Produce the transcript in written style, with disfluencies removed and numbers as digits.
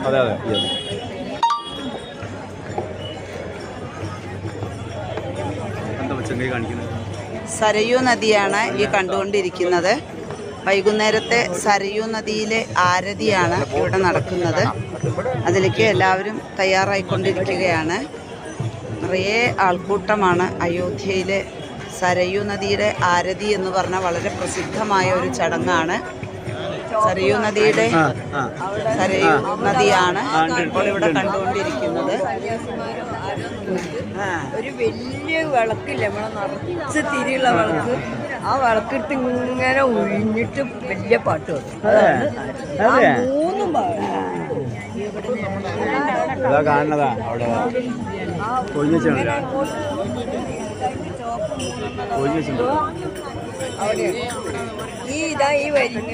അതെ അതെ. എന്താ ചെങ്ങൈ കാണിക്കുന്നത്? സരയൂ നദിയാണ് ഈ കണ്ടുകൊണ്ടിരിക്കുന്നത്. വൈകുന്നേരത്തെ സരയൂ നദിയിലെ ആരതിയാണ് ഇവിടെ നടക്കുന്നത്. അതിലേക്ക് എല്ലാവരും തയ്യാറായിക്കൊണ്ടിരിക്കുകയാണ്. നിറയെ ആൾക്കൂട്ടമാണ്. അയോധ്യയിലെ സരയൂ നദിയുടെ ആരതി എന്ന് പറഞ്ഞാൽ വളരെ പ്രസിദ്ധമായ ഒരു ചടങ്ങാണ്. സരയൂ നദിയുടെ സരയൂ നദിയാണ് ഇപ്പോൾ ഇവിടെ കണ്ടുകൊണ്ടിരിക്കുന്നത്. ഒരു വലിയ വിളക്കില്ല, നമ്മളെ നിറച്ച് തിരിയുള്ള വിളക്ക്. ആ വിളക്കിട്ട് ഇങ്ങനെ ഒഴിഞ്ഞിട്ട് വലിയ പാട്ട് വരും. മൂന്നും കാണുന്നതാ അവിടെ അവിടെ ഈ ഇതാ ഈ വരിക